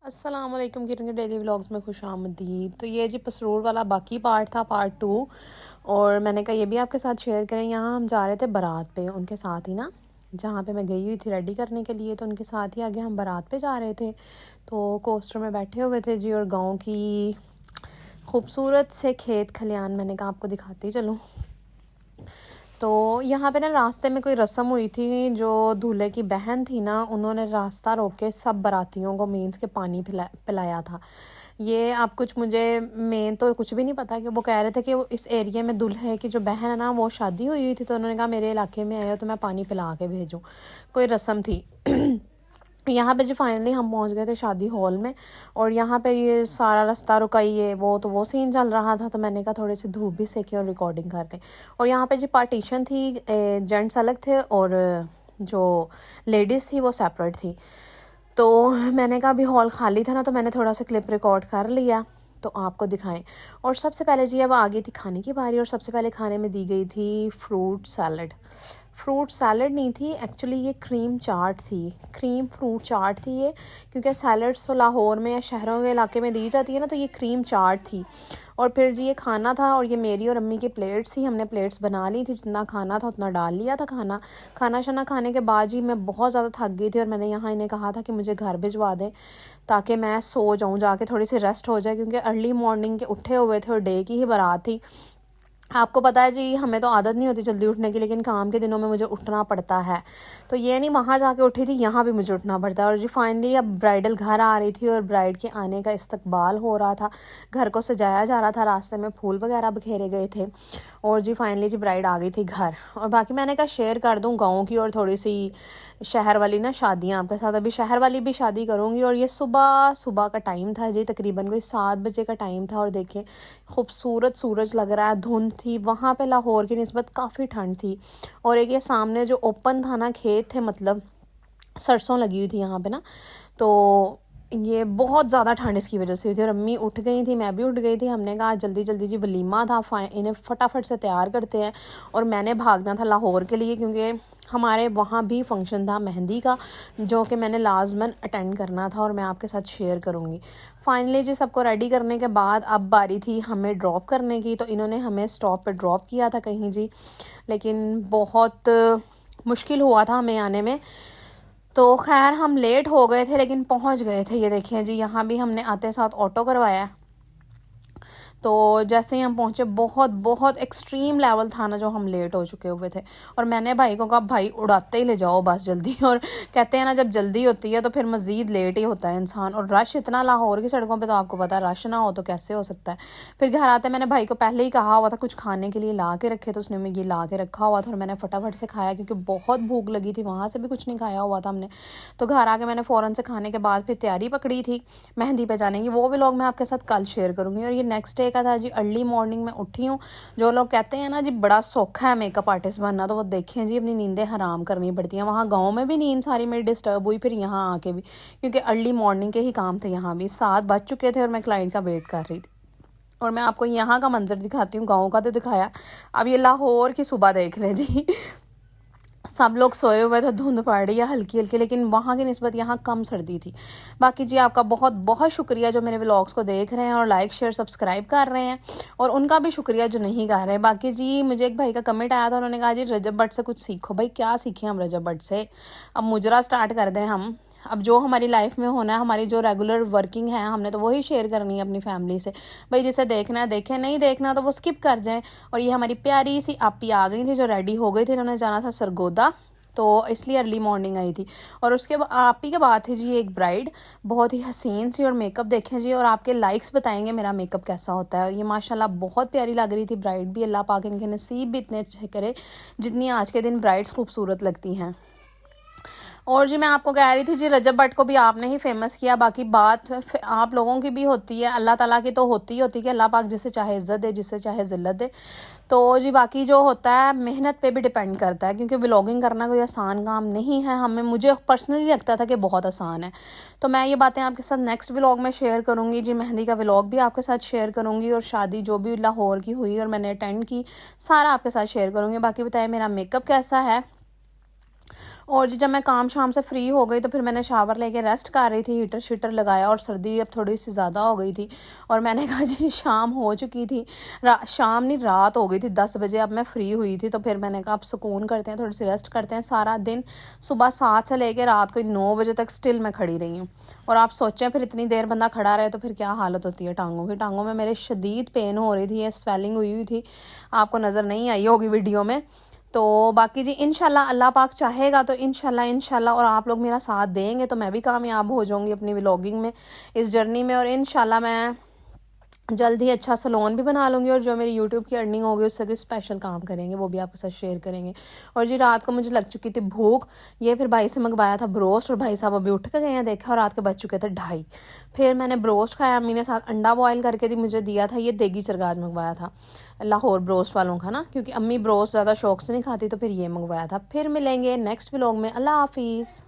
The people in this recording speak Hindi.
अस्सलाम वालेकुम किरण के डेली व्लॉग्स में खुश आमदीद। तो ये जी पसरूर वाला बाकी पार्ट था, पार्ट 2। और मैंने कहा ये भी आपके साथ शेयर करें। यहाँ हम जा रहे थे बारात पे, उनके साथ ही ना, जहाँ पे मैं गई हुई थी रेडी करने के लिए, तो उनके साथ ही आगे हम बारात पे जा रहे थे। तो कोस्टर में बैठे हुए थे जी, और गाँव की खूबसूरत से खेत खलियान मैंने कहा आपको दिखाती चलूँ। तो यहाँ पे ना रास्ते में कोई रस्म हुई थी, जो दूल्हे की बहन थी ना, उन्होंने रास्ता रोक के सब बारातियों को मीन्स के पानी पिलाया था। ये आप कुछ, मुझे मेन तो कुछ भी नहीं पता, कि वो कह रहे थे कि वो इस एरिया में दूल्हे की जो बहन है ना, वो शादी हुई थी, तो उन्होंने कहा मेरे इलाके में आए हो तो मैं पानी पिला के भेजूँ, कोई रस्म थी। यहाँ पे जी फाइनली हम पहुँच गए थे शादी हॉल में। और यहाँ पे ये सारा रास्ता रुकाइए, वो सीन चल रहा था, तो मैंने कहा थोड़ी सी धूप भी सेकी और रिकॉर्डिंग कर लें। और यहाँ पे जी पार्टीशन थी, जेंट्स अलग थे और जो लेडीज़ थी वो सेपरेट थी। तो मैंने कहा अभी हॉल खाली था ना, तो मैंने थोड़ा सा क्लिप रिकॉर्ड कर लिया तो आपको दिखाएं। और सबसे पहले जी अब आ गई थी खाने की बारी, और सबसे पहले खाने में दी गई थी फ्रूट सैलड। फ्रूट सैलड नहीं थी एक्चुअली, ये क्रीम चाट थी, क्रीम फ्रूट चाट थी ये। क्योंकि सैलड्स तो लाहौर में या शहरों के इलाके में दी जाती है ना, तो ये क्रीम चाट थी। और फिर जी ये खाना था, और ये मेरी और अम्मी की प्लेट्स थी, हमने प्लेट्स बना ली थी, जितना खाना था उतना डाल लिया था खाना शाना खाने के बाद जी मैं बहुत ज़्यादा थक गई थी, और मैंने यहाँ इन्हें कहा था कि मुझे घर भिजवा दें ताकि मैं सो जाऊँ जाके, थोड़ी सी रेस्ट हो जाए, क्योंकि अर्ली मॉर्निंग के उठे हुए थे और डे की ही बारात थी। आपको पता है जी, हमें तो आदत नहीं होती जल्दी उठने की, लेकिन काम के दिनों में मुझे उठना पड़ता है। तो ये नहीं वहाँ जाके उठी थी, यहाँ भी मुझे उठना पड़ता है। और जी फाइनली अब ब्राइडल घर आ रही थी, और ब्राइड के आने का इस्तकबाल हो रहा था, घर को सजाया जा रहा था, रास्ते में फूल वगैरह बिखेरे गए थे। और जी फाइनली जी ब्राइड आ गई थी घर। और बाकी मैंने कहा शेयर कर दूँ गाँव की और थोड़ी सी शहर वाली ना शादियाँ आपके साथ। अभी शहर वाली भी शादी करूँगी। और ये सुबह सुबह का टाइम था जी, तकरीबन कोई 7 बजे का टाइम था। और देखिए खूबसूरत सूरज लग रहा है, धुंध थी वहाँ पे, लाहौर की निस्बत काफ़ी ठंड थी। और एक ये सामने जो ओपन था ना, खेत थे, मतलब सरसों लगी हुई थी यहाँ पे ना, तो ये बहुत ज़्यादा ठंड इसकी वजह से हुई थी। और अम्मी उठ गई थी, मैं भी उठ गई थी। हमने कहा जल्दी जल्दी जी वलीमा था, इन्हें फटाफट से तैयार करते हैं। और मैंने भागना था लाहौर के लिए, क्योंकि हमारे वहाँ भी फंक्शन था मेहंदी का, जो कि मैंने लाजमन अटेंड करना था, और मैं आपके साथ शेयर करूँगी। फाइनली जी सबको रेडी करने के बाद अब बारी थी हमें ड्रॉप करने की। तो इन्होंने हमें स्टॉप पे ड्रॉप किया था कहीं जी, लेकिन बहुत मुश्किल हुआ था हमें आने में। तो खैर हम लेट हो गए थे, लेकिन पहुंच गए थे। ये देखिए जी, यहाँ भी हमने आते साथ ऑटो करवाया। तो जैसे ही हम पहुँचे, बहुत बहुत एक्सट्रीम लेवल था ना, जो हम लेट हो चुके हुए थे। और मैंने भाई को कहा भाई उड़ाते ही ले जाओ बस जल्दी। और कहते हैं ना, जब जल्दी होती है तो फिर मज़ीद लेट ही होता है इंसान। और रश इतना लाहौर की सड़कों पे, तो आपको पता है रश ना हो तो कैसे हो सकता है। फिर घर आते मैंने भाई को पहले ही कहा हुआ था कुछ खाने के लिए ला के रखे, तो उसने ये ला के रखा हुआ था, और मैंने फटाफट से खाया, क्योंकि बहुत भूख लगी थी, वहाँ से भी कुछ नहीं खाया हुआ था हमने। तो घर आके मैंने फ़ौरन से खाने के बाद फिर तैयारी पकड़ी थी मेहंदी पे जाने की। वो व्लॉग मैं आपके साथ कल शेयर करूँगी। और ये नेक्स्ट डे का था जी, अर्ली मॉर्निंग में उठी हूँ। जो लोग कहते हैं ना जी बड़ा सौखा है मेकअप आर्टिस्ट बनना, तो वो देखें जी अपनी नींदें हराम करनी पड़ती हैं। वहाँ गाँव में भी नींद सारी मेरी डिस्टर्ब हुई, फिर यहाँ आके भी, क्योंकि अर्ली मॉर्निंग के ही काम थे। यहाँ भी 7 बज चुके थे और मैं क्लाइंट का वेट कर रही थी। और मैं आपको यहाँ का मंजर दिखाती हूँ, गाँव का तो दिखाया, अब ये लाहौर की सुबह देख लें जी। सब लोग सोए हुए थे, धुंध पड़ रही है हल्की हल्की, लेकिन वहाँ की निस्बत यहाँ कम सर्दी थी। बाकी जी आपका बहुत बहुत शुक्रिया जो मेरे व्लॉग्स को देख रहे हैं और लाइक शेयर सब्सक्राइब कर रहे हैं, और उनका भी शुक्रिया जो नहीं कर रहे हैं। बाकी जी मुझे एक भाई का कमेंट आया था, उन्होंने कहा जी रजब भट्ट से कुछ सीखो। भाई क्या सीखें हम रजब भट्ट से? अब मुजरा स्टार्ट कर दें हम? अब जो हमारी लाइफ में होना है, हमारी जो रेगुलर वर्किंग है, हमने तो वही शेयर करनी है अपनी फैमिली से। भाई जिसे देखना है देखें, नहीं देखना तो वो स्किप कर जाएं। और ये हमारी प्यारी सी आपी आ गई थी, जो रेडी हो गई थी, इन्होंने जाना था सरगोदा, तो इसलिए अर्ली मॉर्निंग आई थी। और उसके आप ही के बाद थी जी एक ब्राइड, बहुत ही हसीन सी, और मेकअप देखें जी, और आपके लाइक्स बताएंगे मेरा मेकअप कैसा होता है। ये माशाल्लाह बहुत प्यारी लग रही थी ब्राइड भी। अल्लाह पाक इनके नसीब भी इतने अच्छे करे जितनी आज के दिन ब्राइड्स खूबसूरत लगती हैं। और जी मैं आपको कह रही थी जी, रजब भट्ट को भी आपने ही फेमस किया। बाकी बात आप लोगों की भी होती है, अल्लाह ताला की तो होती ही होती है कि अल्लाह पाक जिसे चाहे इज़्ज़त दे, जिसे चाहे ज़िल्लत दे। तो जी बाकी जो होता है मेहनत पे भी डिपेंड करता है, क्योंकि व्लॉगिंग करना कोई आसान काम नहीं है। मुझे पर्सनली लगता था कि बहुत आसान है। तो मैं ये बातें आपके साथ नेक्स्ट व्लॉग में शेयर करूँगी जी। मेहंदी का व्लॉग भी आपके साथ शेयर करूँगी, और शादी जो भी लाहौर की हुई और मैंने अटेंड की, सारा आपके साथ शेयर करूँगी। बाकी बताएं मेरा मेकअप कैसा है। और जी जब मैं काम शाम से फ्री हो गई तो फिर मैंने शावर लेके रेस्ट कर रही थी, हीटर शीटर लगाया और सर्दी अब थोड़ी सी ज़्यादा हो गई थी और मैंने कहा जी शाम हो चुकी थी, शाम नहीं रात हो गई थी 10 बजे, अब मैं फ्री हुई थी तो फिर मैंने कहा अब सुकून करते हैं, थोड़ी सी रेस्ट करते हैं। सारा दिन सुबह 7 से लेकर रात को 9 बजे तक स्टिल मैं खड़ी रही हूँ। और आप सोचें फिर इतनी देर बंदा खड़ा रहे तो फिर क्या हालत होती है टांगों की। टांगों में मेरे शदीद पेन हो रही थी, ये स्वेलिंग हुई थी, आपको नज़र नहीं आई होगी वीडियो में। तो बाकी जी इंशाल्लाह अल्लाह पाक चाहेगा तो इंशाल्लाह और आप लोग मेरा साथ देंगे तो मैं भी कामयाब हो जाऊंगी अपनी व्लॉगिंग में, इस जर्नी में। और इंशाल्लाह मैं जल्द ही अच्छा सलोन भी बना लूँगी और जो मेरी यूट्यूब की अर्निंग होगी उससे कोई स्पेशल काम करेंगे, वो भी आपके साथ शेयर करेंगे। और जी रात को मुझे लग चुकी थी भूख, ये फिर भाई से मंगवाया था ब्रोस्ट और भाई साहब अभी उठ के गए हैं, देखा और रात के बज चुके थे 2:30। फिर मैंने ब्रोस्ट खाया, अम्मी ने साथ अंडा बॉयल करके मुझे दिया था, ये देगी चरगाज मंगवाया था लाहौर ब्रोस्ट वालों का ना, क्योंकि अम्मी ब्रोस्ट ज़्यादा शौक से नहीं खाती तो फिर ये मंगवाया था। फिर मिलेंगे नेक्स्ट व्लॉग में, अल्लाह हाफिज़।